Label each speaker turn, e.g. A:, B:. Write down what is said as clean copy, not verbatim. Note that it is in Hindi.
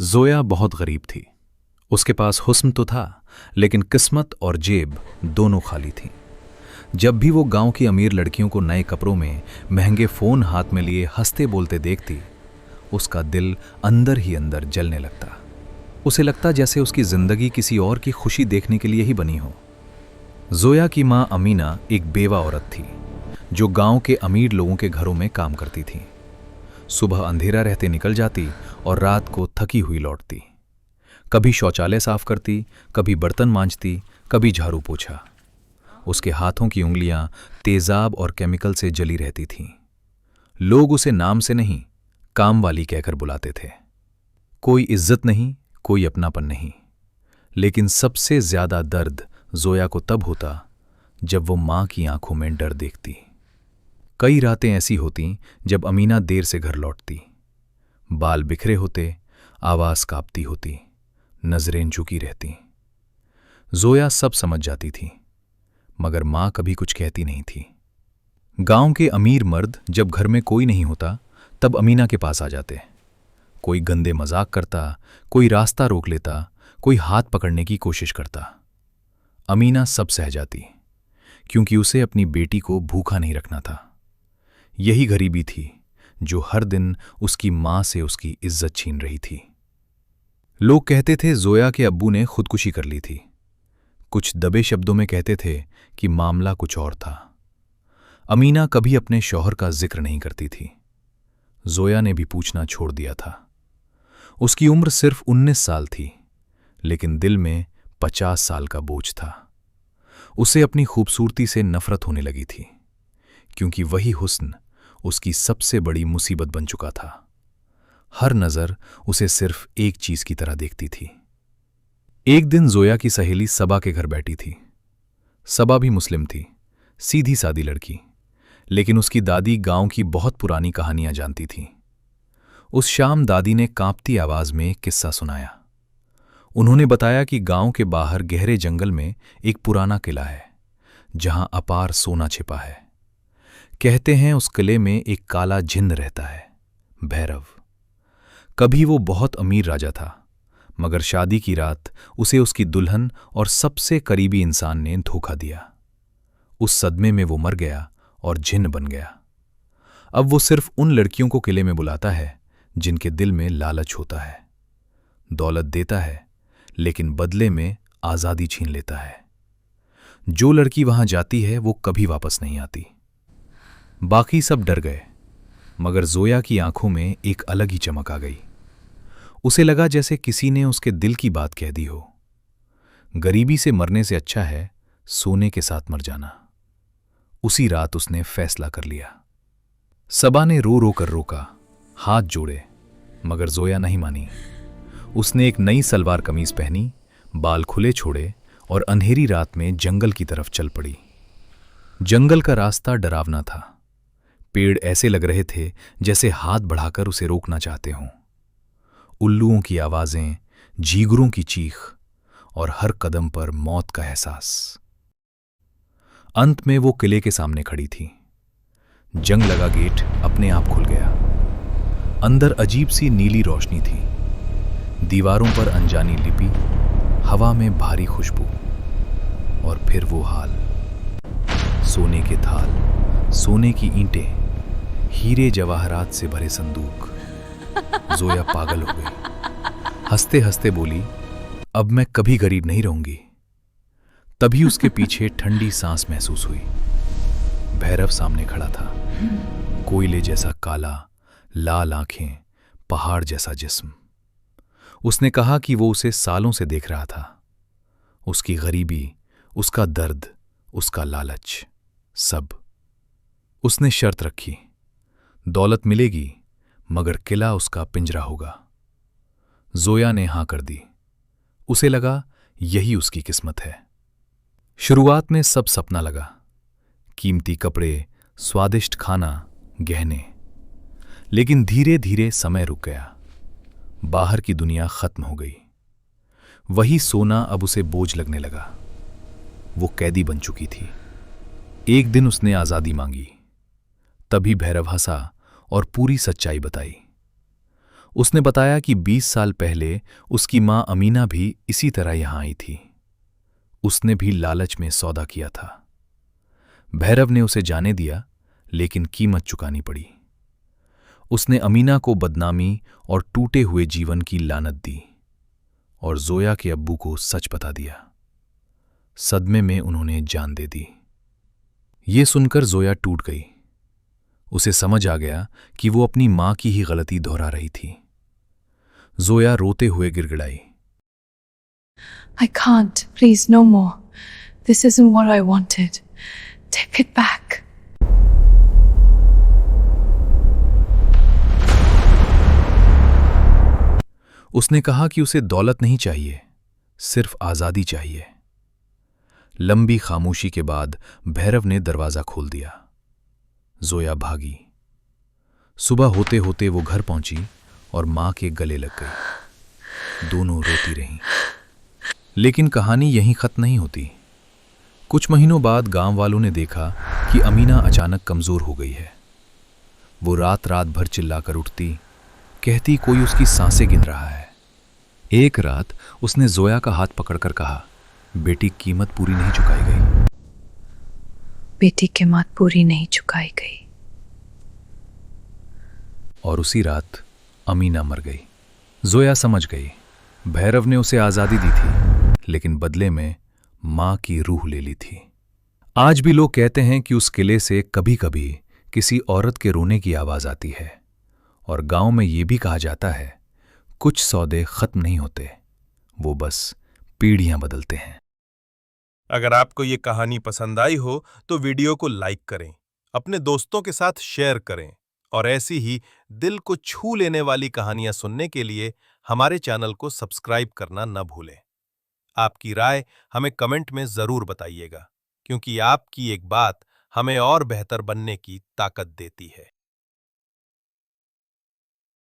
A: जोया बहुत गरीब थी। उसके पास हुस्न तो था, लेकिन किस्मत और जेब दोनों खाली थीं। जब भी वो गांव की अमीर लड़कियों को नए कपड़ों में, महंगे फोन हाथ में लिए हंसते बोलते देखती, उसका दिल अंदर ही अंदर जलने लगता। उसे लगता जैसे उसकी जिंदगी किसी और की खुशी देखने के लिए ही बनी हो। जोया की मां अमीना एक बेवा औरत थी, जो गांव के अमीर लोगों के घरों में काम करती थी। सुबह अंधेरा रहते निकल जाती और रात को थकी हुई लौटती। कभी शौचालय साफ करती, कभी बर्तन मांजती, कभी झाड़ू पोछा। उसके हाथों की उंगलियां तेजाब और केमिकल से जली रहती थीं। लोग उसे नाम से नहीं, काम वाली कहकर बुलाते थे। कोई इज्जत नहीं, कोई अपनापन नहीं। लेकिन सबसे ज्यादा दर्द जोया को तब होता जब वो मां की आंखों में डर देखती। कई रातें ऐसी होती जब अमीना देर से घर लौटती। बाल बिखरे होते, आवाज कांपती होती, नजरें झुकी रहती। जोया सब समझ जाती थी, मगर मां कभी कुछ कहती नहीं थी। गांव के अमीर मर्द जब घर में कोई नहीं होता, तब अमीना के पास आ जाते। कोई गंदे मजाक करता, कोई रास्ता रोक लेता, कोई हाथ पकड़ने की कोशिश करता। अमीना सब सह जाती, क्योंकि उसे अपनी बेटी को भूखा नहीं रखना था। यही गरीबी थी जो हर दिन उसकी मां से उसकी इज्जत छीन रही थी। लोग कहते थे जोया के अब्बू ने खुदकुशी कर ली थी। कुछ दबे शब्दों में कहते थे कि मामला कुछ और था। अमीना कभी अपने शौहर का जिक्र नहीं करती थी। जोया ने भी पूछना छोड़ दिया था। उसकी उम्र सिर्फ 19 साल थी, लेकिन दिल में 50 साल का बोझ था। उसे अपनी खूबसूरती से नफरत होने लगी थी, क्योंकि वही हुस्न उसकी सबसे बड़ी मुसीबत बन चुका था। हर नजर उसे सिर्फ एक चीज की तरह देखती थी। एक दिन जोया की सहेली सबा के घर बैठी थी। सबा भी मुस्लिम थी, सीधी सादी लड़की, लेकिन उसकी दादी गांव की बहुत पुरानी कहानियां जानती थी। उस शाम दादी ने कांपती आवाज में एक किस्सा सुनाया। उन्होंने बताया कि गांव के बाहर गहरे जंगल में एक पुराना किला है, जहां अपार सोना छिपा है। कहते हैं उस किले में एक काला जिन्न रहता है, भैरव। कभी वो बहुत अमीर राजा था, मगर शादी की रात उसे उसकी दुल्हन और सबसे करीबी इंसान ने धोखा दिया। उस सदमे में वो मर गया और जिन्न बन गया। अब वो सिर्फ उन लड़कियों को किले में बुलाता है जिनके दिल में लालच होता है। दौलत देता है, लेकिन बदले में आजादी छीन लेता है। जो लड़की वहां जाती है वो कभी वापस नहीं आती। बाकी सब डर गए, मगर जोया की आंखों में एक अलग ही चमक आ गई। उसे लगा जैसे किसी ने उसके दिल की बात कह दी हो। गरीबी से मरने से अच्छा है सोने के साथ मर जाना। उसी रात उसने फैसला कर लिया। सबा ने रो रो कर रोका, हाथ जोड़े, मगर जोया नहीं मानी। उसने एक नई सलवार कमीज पहनी, बाल खुले छोड़े और अंधेरी रात में जंगल की तरफ चल पड़ी। जंगल का रास्ता डरावना था। पेड़ ऐसे लग रहे थे जैसे हाथ बढ़ाकर उसे रोकना चाहते हों। उल्लुओं की आवाजें, झींगुरों की चीख और हर कदम पर मौत का एहसास। अंत में वो किले के सामने खड़ी थी। जंग लगा गेट अपने आप खुल गया। अंदर अजीब सी नीली रोशनी थी। दीवारों पर अनजानी लिपि, हवा में भारी खुशबू, और फिर वो हाल। सोने के थाल, सोने की ईंटें, हीरे जवाहरात से भरे संदूक। जोया पागल हो गई। हंसते हंसते बोली, अब मैं कभी गरीब नहीं रहूंगी। तभी उसके पीछे ठंडी सांस महसूस हुई। भैरव सामने खड़ा था, कोयले जैसा काला, लाल आंखें, पहाड़ जैसा जिस्म। उसने कहा कि वो उसे सालों से देख रहा था। उसकी गरीबी, उसका दर्द, उसका लालच, सब। उसने शर्त रखी, दौलत मिलेगी मगर किला उसका पिंजरा होगा। जोया ने हां कर दी। उसे लगा यही उसकी किस्मत है। शुरुआत में सब सपना लगा, कीमती कपड़े, स्वादिष्ट खाना, गहने। लेकिन धीरे धीरे समय रुक गया। बाहर की दुनिया खत्म हो गई। वही सोना अब उसे बोझ लगने लगा। वो कैदी बन चुकी थी। एक दिन उसने आजादी मांगी। तभी भैरव हंसा और पूरी सच्चाई बताई। उसने बताया कि 20 साल पहले उसकी मां अमीना भी इसी तरह यहां आई थी। उसने भी लालच में सौदा किया था। भैरव ने उसे जाने दिया, लेकिन कीमत चुकानी पड़ी। उसने अमीना को बदनामी और टूटे हुए जीवन की लानत दी और जोया के अब्बू को सच बता दिया। सदमे में उन्होंने जान दे दी। ये सुनकर जोया टूट गई। उसे समझ आ गया कि वो अपनी मां की ही गलती दोहरा रही थी। जोया रोते हुए गिड़गिड़ाई,
B: I can't. Please, no more. This isn't what I wanted. Take it back.
A: उसने कहा कि उसे दौलत नहीं चाहिए, सिर्फ आजादी चाहिए। लंबी खामोशी के बाद भैरव ने दरवाजा खोल दिया। जोया भागी। सुबह होते होते वो घर पहुंची और मां के गले लग गई। दोनों रोती रहीं। लेकिन कहानी यहीं खत्म नहीं होती। कुछ महीनों बाद गांव वालों ने देखा कि अमीना अचानक कमजोर हो गई है। वो रात रात भर चिल्लाकर उठती, कहती कोई उसकी सांसें गिन रहा है। एक रात उसने जोया का हाथ पकड़कर कहा, बेटी कीमत पूरी नहीं चुकाई गई।
B: बेटी की कीमत पूरी नहीं चुकाई गई।
A: और उसी रात अमीना मर गई। जोया समझ गई, भैरव ने उसे आजादी दी थी, लेकिन बदले में मां की रूह ले ली थी। आज भी लोग कहते हैं कि उस किले से कभी कभी किसी औरत के रोने की आवाज आती है। और गांव में यह भी कहा जाता है, कुछ सौदे खत्म नहीं होते, वो बस पीढ़ियां बदलते हैं।
C: अगर आपको ये कहानी पसंद आई हो तो वीडियो को लाइक करें, अपने दोस्तों के साथ शेयर करें और ऐसी ही दिल को छू लेने वाली कहानियां सुनने के लिए हमारे चैनल को सब्सक्राइब करना न भूलें। आपकी राय हमें कमेंट में जरूर बताइएगा, क्योंकि आपकी एक बात हमें और बेहतर बनने की ताकत देती है।